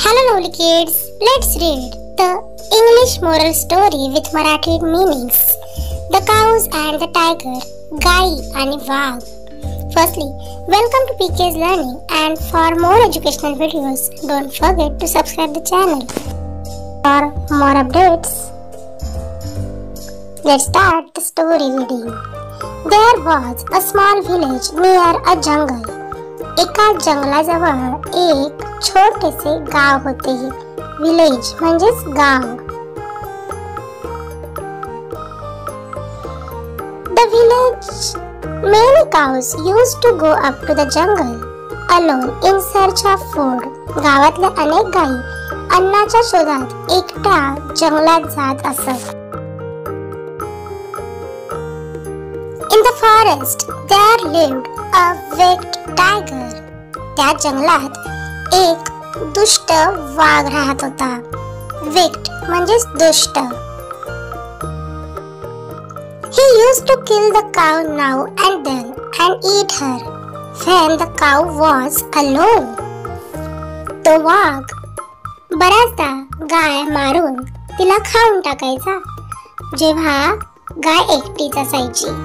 Hello lovely kids, let's read the English moral story with Marathi meanings. The cows and the tiger, गाई आणि वाघ. Firstly, welcome to PK's Learning, and for more educational videos, don't forget to subscribe the channel. For more updates, let's start the story reading. There was a small village near a jungle. एका जंगलाजवळ एक छोटेसे गाव होते. Village म्हणजेच गाव. The village many cows used to go up to the jungle alone in search of food. गावातल्या अनेक गायी अन्नाच्या शोधात एकट्या जंगलात जात असत. In the forest there lived a wicked tiger. त्या जंगलात एक दुष्ट वाघ राहत होता. wicked म्हणजेच दुष्ट. He used to kill the cow now and then and eat her when the cow was alone. तो वाघ बऱ्याचदा गाय मारून तिला खाऊन टाकायचा जेव्हा गाय एकटीच असायची.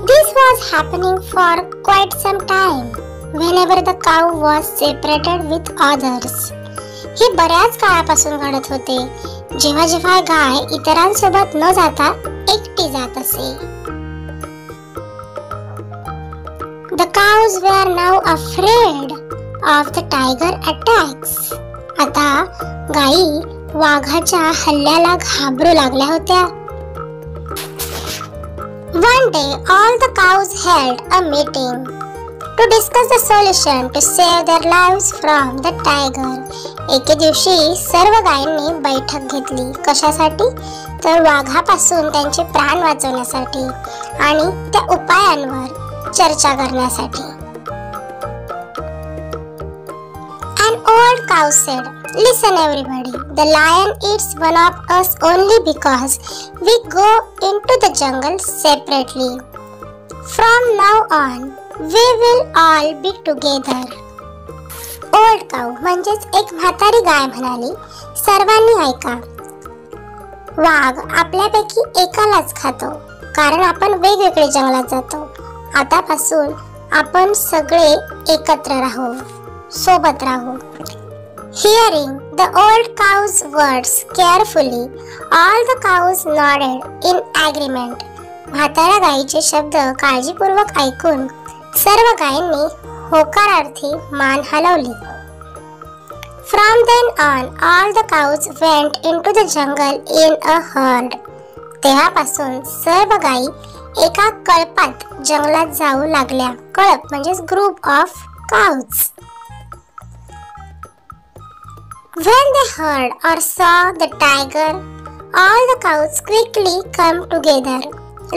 This was happening for quite some time whenever the cow was separated with others. हे बऱ्याच काळापासून घडत होते जेव्हा जेव्हा गाय इतरांसोबत न जाता एकटी जात असे. The cows were now afraid of the tiger attacks. आता गायी वाघाच्या हल्ल्याला घाबरू लागल्या होत्या. One day, all the cows held a meeting to discuss the solution to save their lives from the tiger. एके दिवशी सर्व गायींनी बैठक घेतली. कशासाठी? तर वाघापासून त्यांचे प्राण वाचवण्यासाठी आणि त्या उपायांवर चर्चा करण्यासाठी. An old cow said, "Listen everybody, the lion eats one of us only because we go into the jungle separately. From now on, we will all be together." Old cow म्हणजेच एक म्हातारी गाय म्हणाली, सर्वांनी ऐका. वाघ आपल्यापैकी एकालाच खातो कारण आपण वेगवेगळे जंगलात जातो. आतापासून आपण सगळे एकत्र राहू, सोबत राहू. Hearing the old cow's words carefully, all the cows nodded in agreement. म्हाताऱ्या गायीचे शब्द काळजीपूर्वक ऐकून सर्व गायींनी होकारार्थी मान हलवली. From then on, all the cows went into the jungle in a herd. तेव्हापासून सर्व गायी एका कळपात जंगलात जाऊ लागल्या. कळप म्हणजेच group of cows. When they heard or saw the tiger, all the cows quickly come together,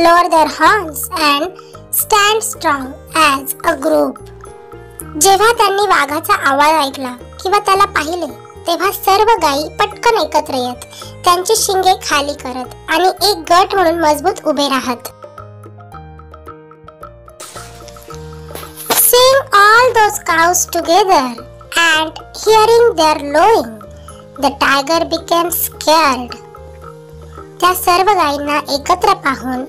lower their horns and stand strong as a group. जेव्हा त्यांनी वाघाचा आवाज ऐकला किंवा त्याला पाहिले तेव्हा सर्व गायी पटकन एकत्र येत, त्यांची शिंगे खाली करत आणि एक गट म्हणून मजबूत उभे राहत. Seeing all those cows together and hearing their lowing, the tiger became scared. त्या सर्व गायींना एकत्र पाहून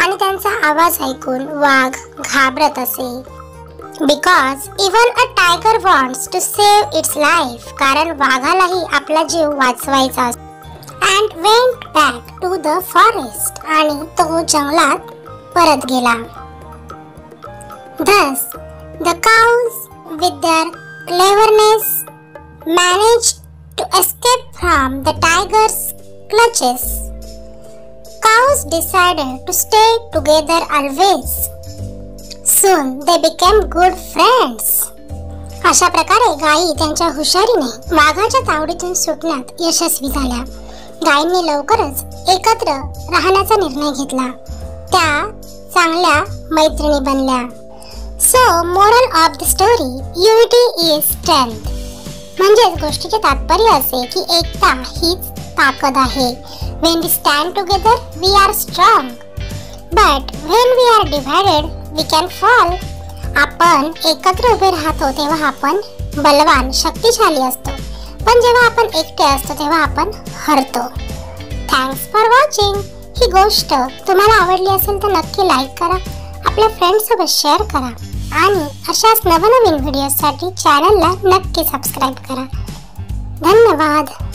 आणि त्यांचा आवाज ऐकून वाघ घाबरत असे. Because even a tiger wants to save its life, कारण वाघालाही आपला जीव वाचवायचा असतो. And went back to the forest, आणि तो जंगलात परत गेला. Thus, the cows with their cleverness managed to escape from the tiger's clutches. Cows decided to stay together always. Soon they became good friends. अशा प्रकारे गायी त्यांच्या हुशारीने वाघाच्या तावडीतून सुटण्यात यशस्वी झाल्या. गायींनी लवकरच एकत्र राहण्याचा निर्णय घेतला. त्या चांगल्या मैत्रिणी बनल्या. So, moral of the story, unity is strength. म्हणजेच गोष्टीचे तात्पर्य असे की एकता हीच ताकद आहे. When we stand together, we are strong. But when we are divided, we can fall. आपण एकत्र उभे राहतो तेव्हा आपण बलवान, शक्तिशाली असतो, पण जेव्हा आपण एकटे असतो तेव्हा आपण हरतो. Thanks for watching. ही गोष्ट तुम्हाला आवडली असेल तर नक्की लाईक करा, आपल्या फ्रेंड्ससोबत शेअर करा आणि अशाच नवनवीन व्हिडिओसाठी चॅनलला नक्की सबस्क्राईब करा. धन्यवाद.